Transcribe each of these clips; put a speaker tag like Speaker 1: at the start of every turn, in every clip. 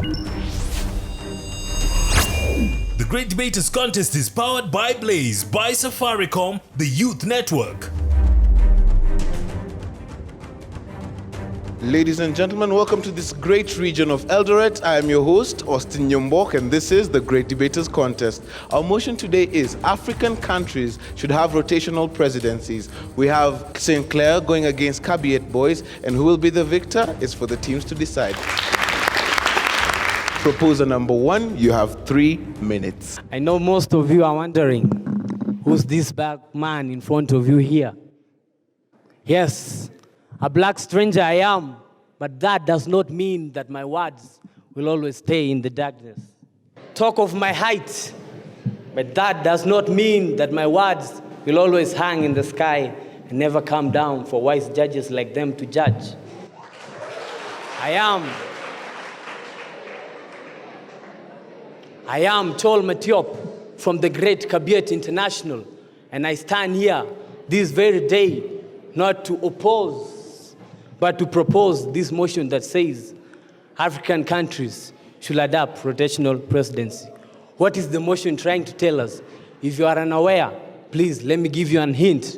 Speaker 1: The Great Debaters Contest is powered by Blaze, by Safaricom, the Youth Network.
Speaker 2: Ladies and gentlemen, welcome to this great region of Eldoret. I am your host, Austin Nyombok, and this is the Great Debaters Contest. Our motion today is African countries should have rotational presidencies. We have St. Clare going against Kabiyet boys, and who will be the victor is for the teams to decide. Proposer number one, you have 3 minutes.
Speaker 3: I know most of you are wondering, who's this black man in front of you here? Yes, a black stranger I am, but that does not mean that my words will always stay in the darkness. Talk of my height, but that does not mean that my words will always hang in the sky and never come down for wise judges like them to judge. I am Tol Matiop from the great Kabiyet International, and I stand here this very day not to oppose, but to propose this motion that says African countries should adopt rotational presidency. What is the motion trying to tell us? If you are unaware, please let me give you a hint.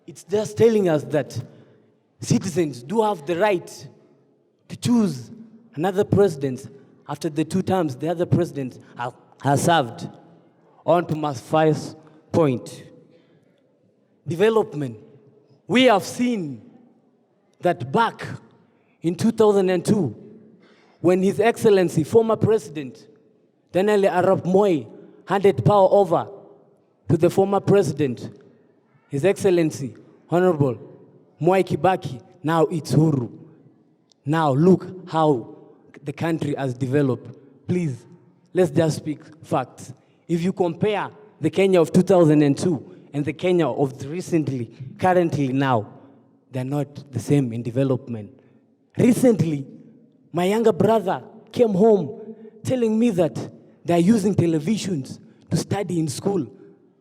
Speaker 3: It's just telling us that citizens do have the right to choose another president after the 2 terms the other president has served. On to my first point. Development. We have seen that back in 2002, when His Excellency, former President Daniel Arap Moi, handed power over to the former President, His Excellency, Honorable Mwai Kibaki, now it's Huru. Now look how the country has developed. Please, let's just speak facts. If you compare the Kenya of 2002 and the Kenya of currently now, they're not the same in development. Recently, my younger brother came home telling me that they're using televisions to study in school.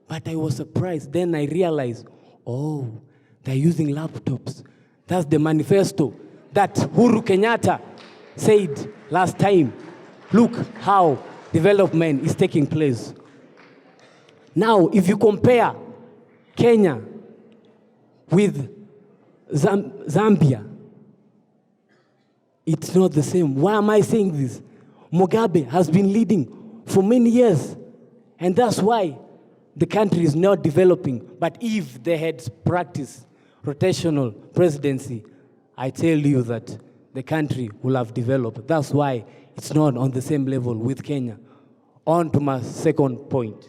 Speaker 3: But I was surprised. Then I realized, they're using laptops. That's the manifesto that Uhuru Kenyatta said last time. Look how development is taking place. Now, if you compare Kenya with Zambia, it's not the same. Why am I saying this? Mugabe has been leading for many years, and that's why the country is not developing. But if they had practiced rotational presidency, I tell you that the country will have developed. That's why it's not on the same level with Kenya. On to my second point.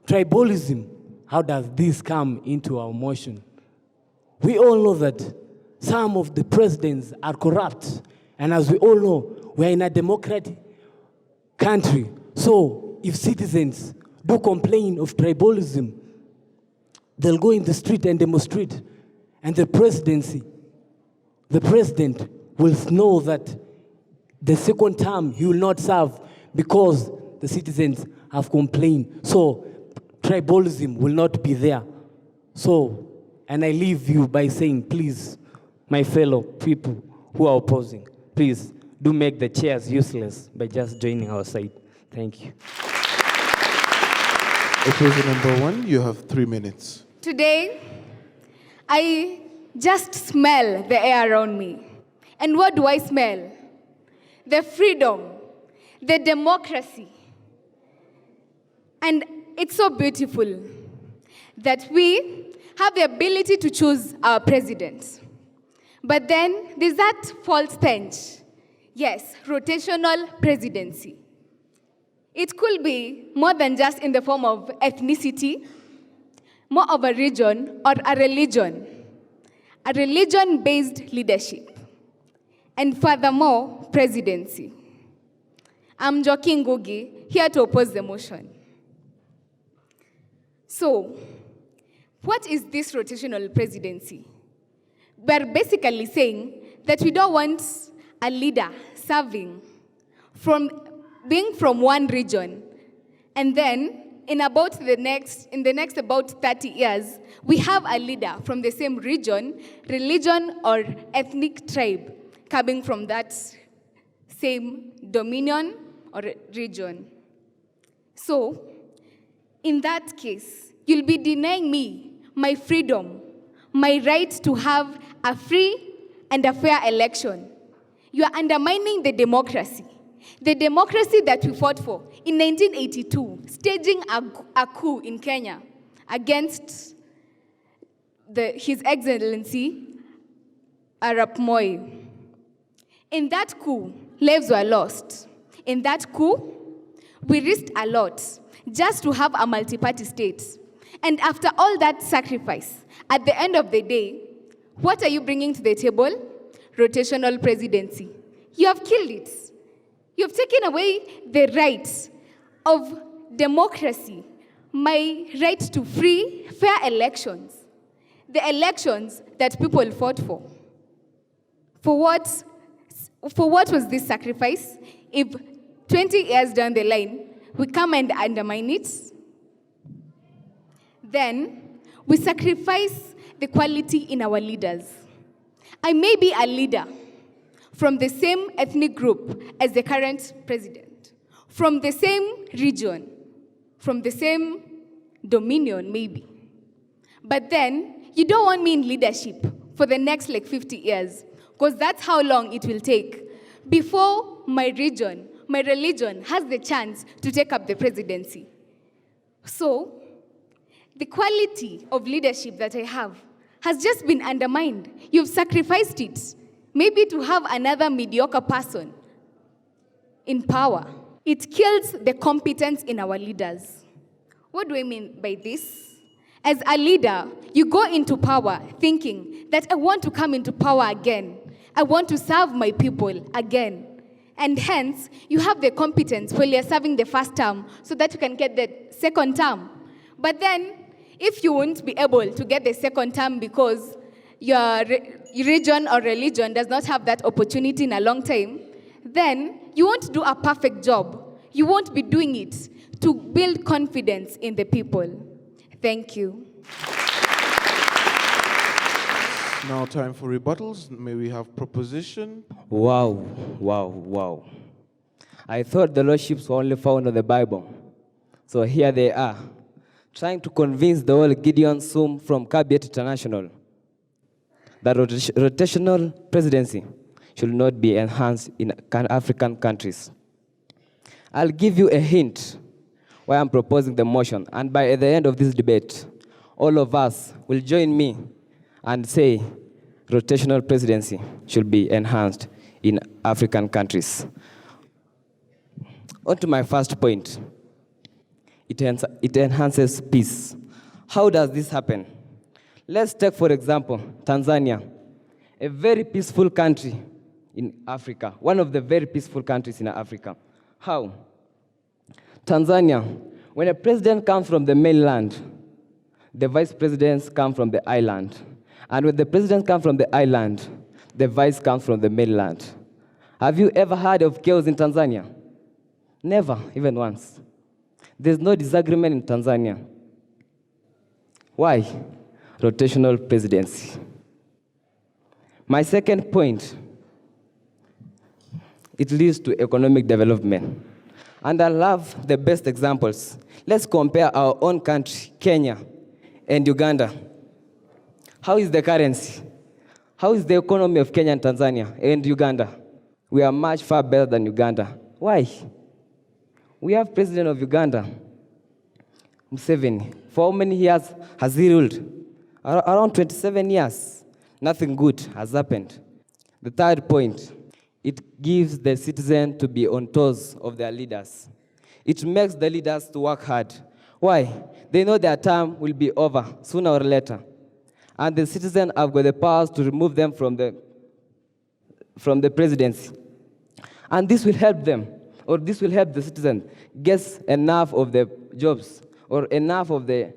Speaker 3: Tribalism. How does this come into our motion? We all know that some of the presidents are corrupt. And as we all know, we're in a democratic country. So if citizens do complain of tribalism, they'll go in the street and demonstrate. And the president will know that the second term he will not serve because the citizens have complained. So tribalism will not be there. So, and I leave you by saying, please, my fellow people who are opposing, please do make the chairs useless by just joining our side. Thank you.
Speaker 2: Opposition number one, you have 3 minutes.
Speaker 4: Today, I just smell the air around me. And what do I smell? The freedom, the democracy. And it's so beautiful that we have the ability to choose our president. But then there's that false stench. Yes, rotational presidency. It could be more than just in the form of ethnicity, more of a region or a religion-based leadership. And furthermore, presidency. I'm Joaquin Ngugi, here to oppose the motion. So, what is this rotational presidency? We're basically saying that we don't want a leader serving being from one region, and then in the next about 30 years, we have a leader from the same region, religion, or ethnic tribe coming from that same dominion or region. So, in that case, you'll be denying me my freedom, my right to have a free and a fair election. You are undermining the democracy that we fought for in 1982, staging a coup in Kenya against His Excellency Arap Moi. In that coup, lives were lost. In that coup, we risked a lot just to have a multi-party state. And after all that sacrifice, at the end of the day, what are you bringing to the table? Rotational presidency. You have killed it. You have taken away the right of democracy, my right to free, fair elections, the elections that people fought for. For what was this sacrifice? If 20 years down the line, we come and undermine it, then we sacrifice the quality in our leaders. I may be a leader from the same ethnic group as the current president, from the same region, from the same dominion, maybe. But then, you don't want me in leadership for the next 50 years, because that's how long it will take before my religion has the chance to take up the presidency. So, the quality of leadership that I have has just been undermined. You've sacrificed it, maybe to have another mediocre person in power. It kills the competence in our leaders. What do I mean by this? As a leader, you go into power thinking that I want to come into power again. I want to serve my people again. And hence, you have the competence while you're serving the first term so that you can get the second term. But then, if you won't be able to get the second term because your region or religion does not have that opportunity in a long time, then you won't do a perfect job. You won't be doing it to build confidence in the people. Thank you.
Speaker 2: Now time for rebuttals. May we have proposition?
Speaker 5: Wow. I thought the lordships were only found in the Bible. So here they are, trying to convince the whole Gideon Sum from Kabiyet International that rotational presidency should not be enhanced in African countries. I'll give you a hint why I'm proposing the motion, and by the end of this debate, all of us will join me and say rotational presidency should be enhanced in African countries. On to my first point. It enhances peace. How does this happen? Let's take, for example, Tanzania, a very peaceful country in Africa, one of the very peaceful countries in Africa. How? Tanzania, when a president comes from the mainland, the vice presidents come from the island. And when the president comes from the island, the vice comes from the mainland. Have you ever heard of chaos in Tanzania? Never, even once. There's no disagreement in Tanzania. Why? Rotational presidency. My second point, it leads to economic development. And I love the best examples. Let's compare our own country, Kenya, and Uganda. How is the currency? How is the economy of Kenya and Tanzania and Uganda? We are much far better than Uganda. Why? We have president of Uganda, Museveni. For how many years has he ruled? Around 27 years. Nothing good has happened. The third point, it gives the citizen to be on toes of their leaders. It makes the leaders to work hard. Why? They know their term will be over sooner or later. And the citizen have got the powers to remove them from the presidency. And this will help them, or this will help the citizen get enough of the jobs, or enough of what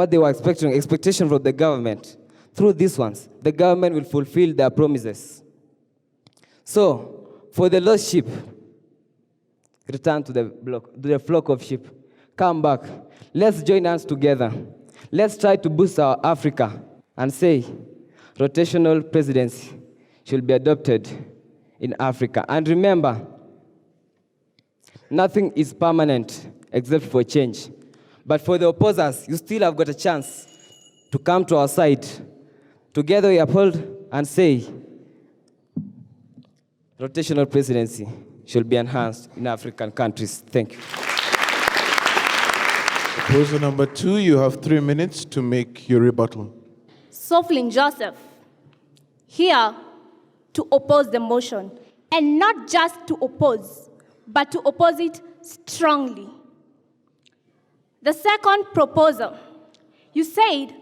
Speaker 5: they were expectation from the government. Through these ones, the government will fulfill their promises. So, for the lost sheep, return to the flock of sheep. Come back. Let's join hands together. Let's try to boost our Africa and say rotational presidency should be adopted in Africa. And remember, nothing is permanent except for change. But for the opposers, you still have got a chance to come to our side. Together we uphold and say, rotational presidency should be enhanced in African countries. Thank you.
Speaker 2: Proposer number 2, you have 3 minutes to make your rebuttal.
Speaker 6: Soflin Joseph, here to oppose the motion, and not just to oppose, but to oppose it strongly. The second proposal, you said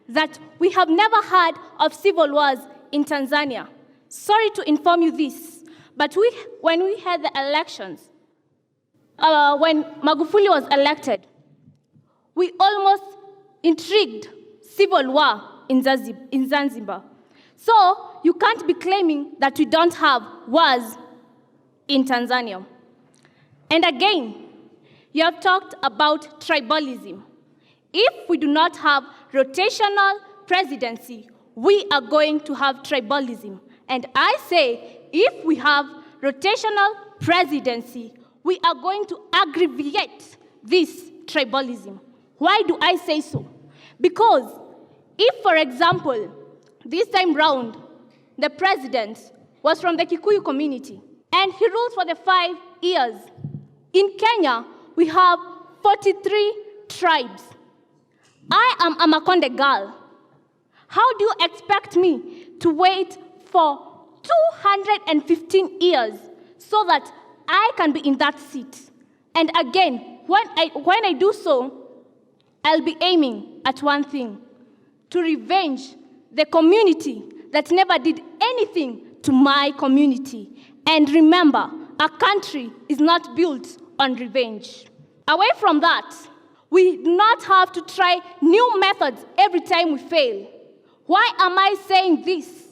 Speaker 6: that we have never heard of civil wars in Tanzania. Sorry to inform you this, but when we had the elections, when Magufuli was elected, we almost intrigued civil war in Zanzibar. So you can't be claiming that we don't have wars in Tanzania. And again, you have talked about tribalism. If we do not have rotational presidency, we are going to have tribalism. And I say, if we have rotational presidency, we are going to aggravate this tribalism. Why do I say so? Because if, for example, this time round, the president was from the Kikuyu community, and he ruled for the 5 years. In Kenya, we have 43 tribes. I am a Makonde girl. How do you expect me to wait for 215 years so that I can be in that seat? And again, when I do so, I'll be aiming at one thing: to revenge the community that never did anything to my community. And remember, a country is not built on revenge. Away from that, we do not have to try new methods every time we fail. Why am I saying this?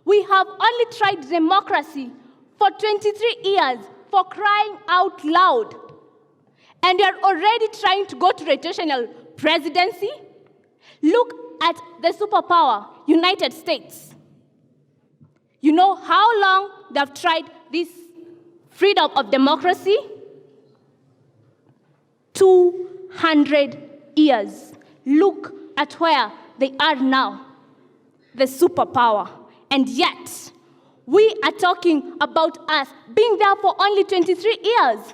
Speaker 6: We have only tried democracy for 23 years, for crying out loud. And we are already trying to go to rotational presidency. Look at the superpower, United States. You know how long they have tried this freedom of democracy? 200 years. Look at where they are now, the superpower. And yet, we are talking about us being there for only 23 years.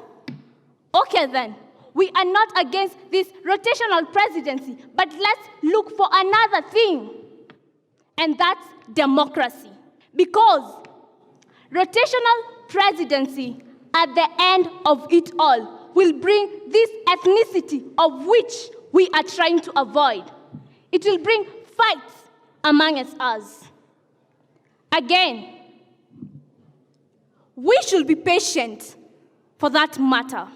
Speaker 6: Okay then, we are not against this rotational presidency, but let's look for another thing, and that's democracy. Because rotational presidency, at the end of it all, will bring this ethnicity of which we are trying to avoid. It will bring fights amongst us. Again, we should be patient for that matter.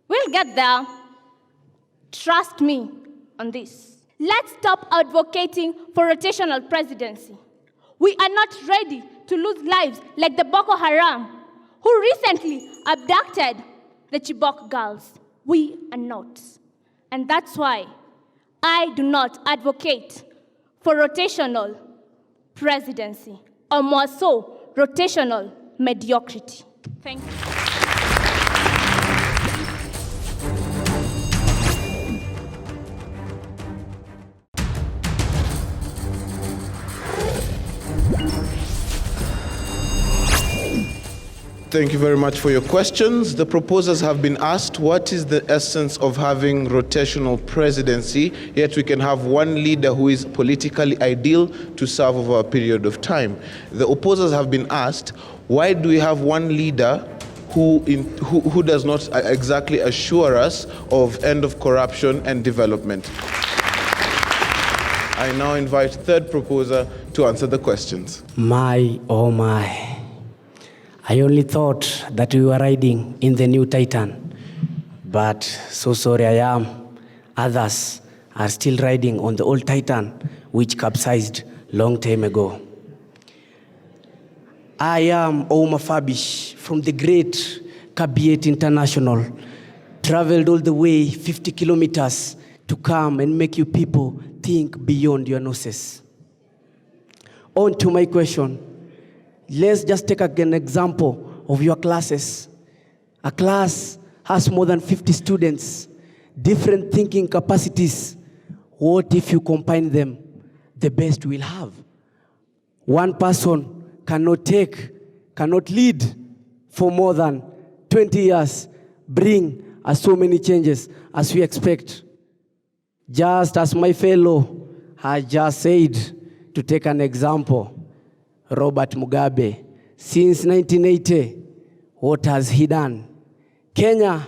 Speaker 6: We'll get there. Trust me on this. Let's stop advocating for rotational presidency. We are not ready to lose lives like the Boko Haram, who recently abducted the Chibok girls. We are not. And that's why I do not advocate for rotational presidency, or more so, rotational mediocrity. Thank you.
Speaker 2: Thank you very much for your questions. The proposers have been asked what is the essence of having rotational presidency, yet we can have one leader who is politically ideal to serve over a period of time. The opposers have been asked, why do we have one leader who does not exactly assure us of end of corruption and development? I now invite third proposer to answer the questions.
Speaker 3: My, oh my. I only thought that we were riding in the new Titan, but so sorry I am. Others are still riding on the old Titan, which capsized long time ago. I am Ouma Fabish from the great Kabiyet International, traveled all the way 50 kilometers to come and make you people think beyond your noses. On to my question. Let's just take an example of your classes. A class has more than 50 students, different thinking capacities. What if you combine them? The best we'll have. One person cannot lead for more than 20 years, bring us so many changes as we expect. Just as my fellow has just said, to take an example, Robert Mugabe, since 1980, what has he done? Kenya,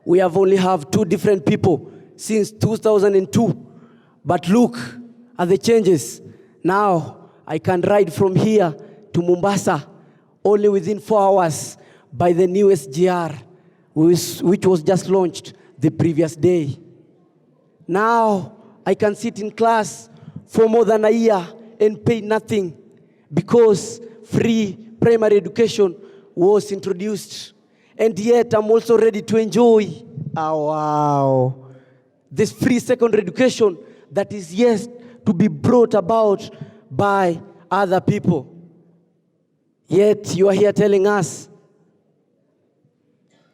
Speaker 3: we have only have 2 different people since 2002. But look at the changes. Now, I can ride from here to Mombasa only within 4 hours by the new SGR, which was just launched the previous day. Now, I can sit in class for more than a year and pay nothing because free primary education was introduced. And yet, I'm also ready to enjoy, this free secondary education that is yet to be brought about by other people. Yet, you are here telling us,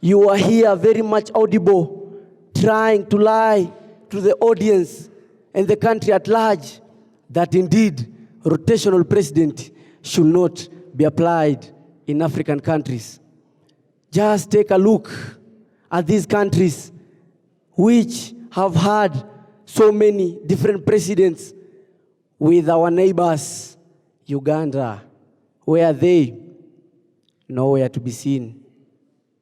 Speaker 3: you are here very much audible, trying to lie to the audience and the country at large that indeed rotational presidency should not be applied in African countries. Just take a look at these countries which have had so many different presidents with our neighbors. Uganda, where are they? Nowhere to be seen,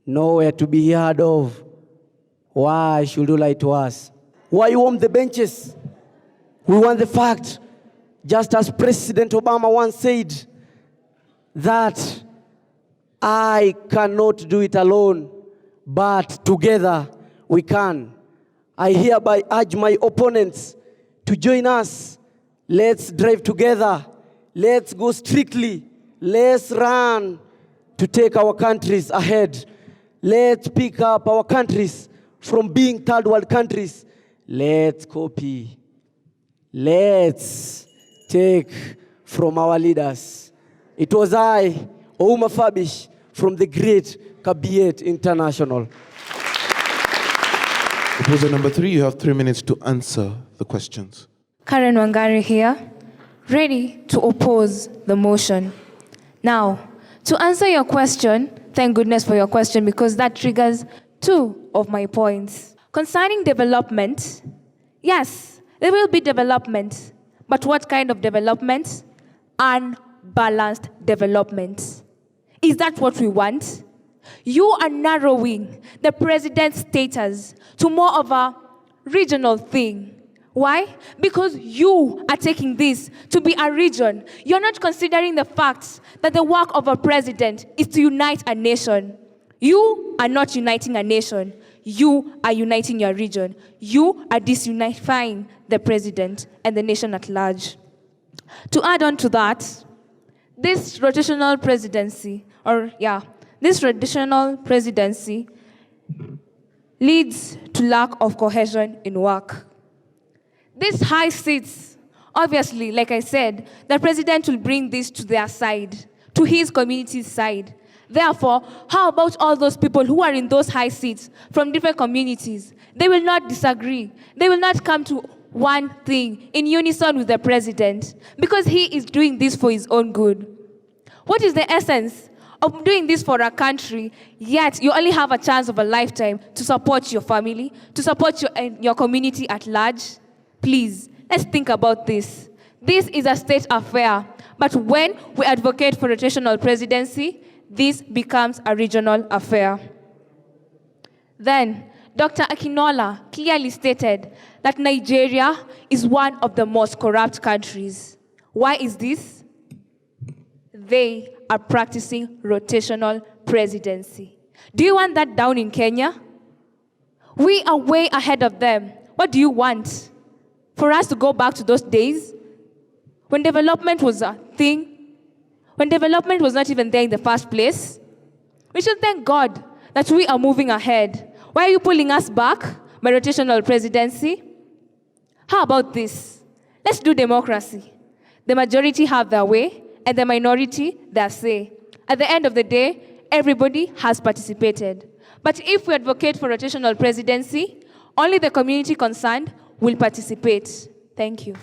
Speaker 3: nowhere to be heard of. Why should you lie to us? Why you warm the benches? We want the fact, just as President Obama once said, that I cannot do it alone, but together we can. I hereby urge my opponents to join us. Let's drive together. Let's go strictly. Let's run to take our countries ahead. Let's pick up our countries from being third world countries. Let's copy. Let's take from our leaders. It was I, Ouma Fabish, from the great Kabiyet International.
Speaker 2: Proposer number 3, you have 3 minutes to answer the questions.
Speaker 7: Karen Wangari here, ready to oppose the motion. Now, to answer your question, thank goodness for your question because that triggers 2 of my points. Concerning development, yes, there will be development, but what kind of development? Unbalanced development. Is that what we want? You are narrowing the president's status to more of a regional thing. Why? Because you are taking this to be a region. You're not considering the fact that the work of a president is to unite a nation. You are not uniting a nation. You are uniting your region. You are disunifying the president and the nation at large. To add on to that, this rotational presidency, leads to lack of cohesion in work. These high seats, obviously, like I said, the president will bring this to their side, to his community's side. Therefore, how about all those people who are in those high seats from different communities? They will not disagree. They will not come to one thing in unison with the president because he is doing this for his own good. What is the essence of doing this for a country, yet you only have a chance of a lifetime to support your family, to support your community at large? Please, let's think about this. This is a state affair, but when we advocate for rotational presidency, this becomes a regional affair. Then, Dr. Akinola clearly stated that Nigeria is one of the most corrupt countries. Why is this? They are practicing rotational presidency. Do you want that down in Kenya? We are way ahead of them. What do you want? For us to go back to those days when development was a thing? When development was not even there in the first place? We should thank God that we are moving ahead. Why are you pulling us back by rotational presidency? How about this? Let's do democracy. The majority have their way, and the minority their say. At the end of the day, everybody has participated. But if we advocate for rotational presidency, only the community concerned will participate. Thank you.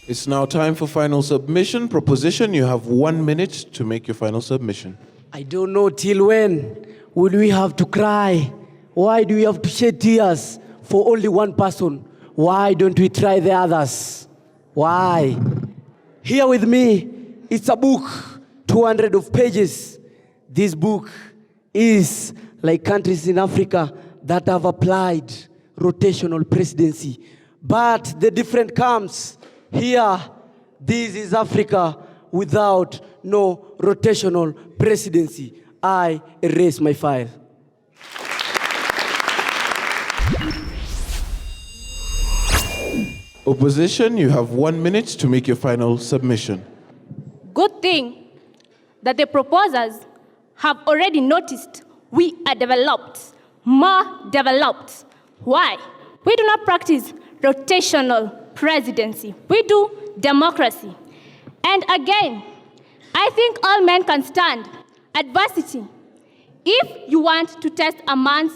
Speaker 2: It's now time for final submission. Proposition, you have 1 minute to make your final submission.
Speaker 3: I don't know till when will we have to cry? Why do we have to shed tears for only one person? Why don't we try the others? Why? Here with me, it's a book, 200 of pages. This book is like countries in Africa that have applied rotational presidency. But the difference comes here. This is Africa without no rotational presidency. I erase my file.
Speaker 2: Opposition, you have 1 minute to make your final submission.
Speaker 6: Good thing that the proposers have already noticed we are developed, more developed. Why? We do not practice rotational presidency. We do democracy. And again, I think all men can stand adversity. If you want to test a man's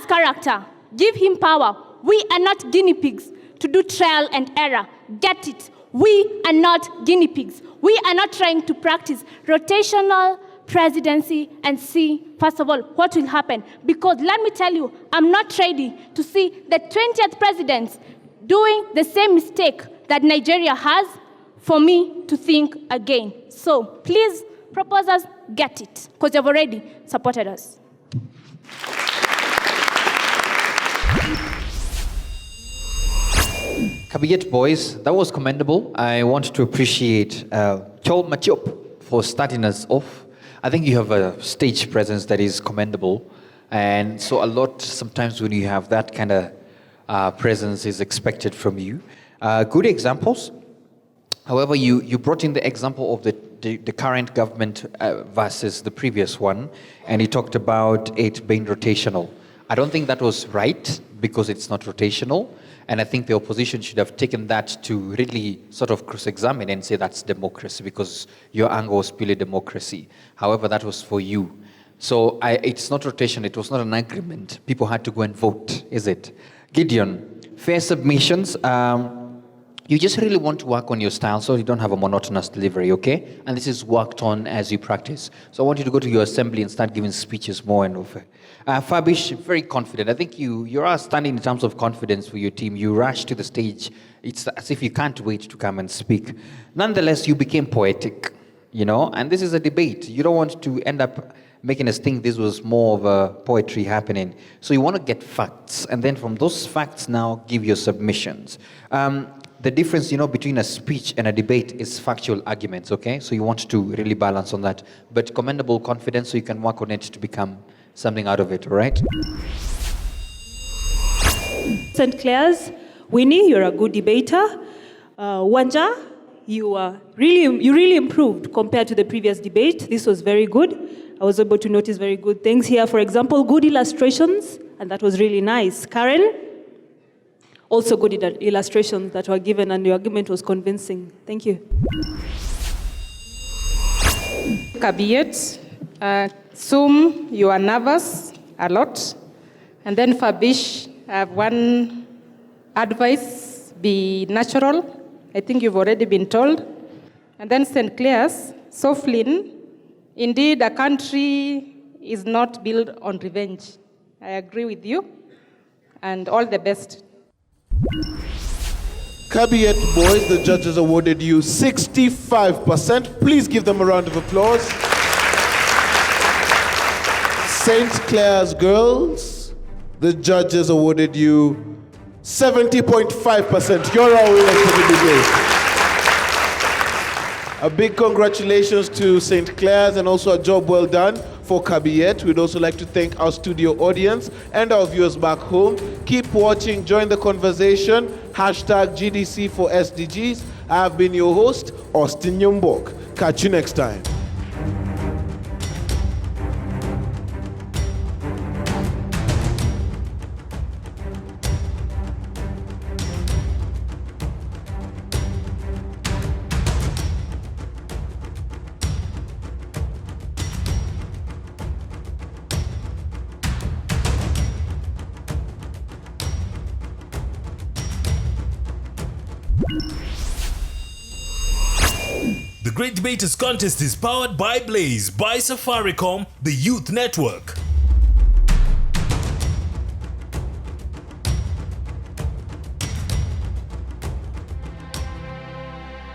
Speaker 6: character, give him power. We are not guinea pigs to do trial and error. Get it? We are not guinea pigs. We are not trying to practice rotational presidency and see, first of all, what will happen. Because let me tell you, I'm not ready to see the 20th president doing the same mistake that Nigeria has for me to think again. So please, proposers, get it, because you've already supported us.
Speaker 8: Kabiyet boys, that was commendable. I want to appreciate Chol Machop for starting us off. I think you have a stage presence that is commendable. And so a lot, sometimes when you have that kind of presence is expected from you. Good examples. However, you brought in the example of the current government versus the previous one, and you talked about it being rotational. I don't think that was right because it's not rotational. And I think the opposition should have taken that to really sort of cross-examine and say that's democracy because your angle was purely democracy. However, that was for you. So it's not rotation. It was not an agreement. People had to go and vote, is it? Gideon, fair submissions. You just really want to work on your style so you don't have a monotonous delivery, okay? And this is worked on as you practice. So I want you to go to your assembly and start giving speeches more and over. Fabish, very confident. I think you're outstanding in terms of confidence for your team. You rush to the stage. It's as if you can't wait to come and speak. Nonetheless, you became poetic, you know? And this is a debate. You don't want to end up making us think this was more of a poetry happening. So you want to get facts. And then from those facts now, give your submissions. The difference, between a speech and a debate is factual arguments, okay? So you want to really balance on that. But commendable confidence, so you can work on it to become something out of it, all right?
Speaker 9: St. Clare's, Winnie, you're a good debater. Wanja, you really improved compared to the previous debate. This was very good. I was able to notice very good things here. For example, good illustrations, and that was really nice. Karen, also good illustrations that were given, and your argument was convincing. Thank you.
Speaker 10: Kabiyet, Sum, you are nervous a lot. And then Fabish, I have one advice, be natural. I think you've already been told. And then St. Clare's, Soflin, indeed a country is not built on revenge. I agree with you, and all the best.
Speaker 2: Kabiyet boys, the judges awarded you 65%. Please give them a round of applause. St. Clare's girls, the judges awarded you 70.5%. You're our winners for the debate. A big congratulations to St. Clare's and also a job well done for Kabiyet. We'd also like to thank our studio audience and our viewers back home. Keep watching, join the conversation. #GDC for SDGs. I have been your host, Austin Nyombok. Catch you next time.
Speaker 1: Great Debaters Contest is powered by Blaze, by Safaricom, the Youth Network.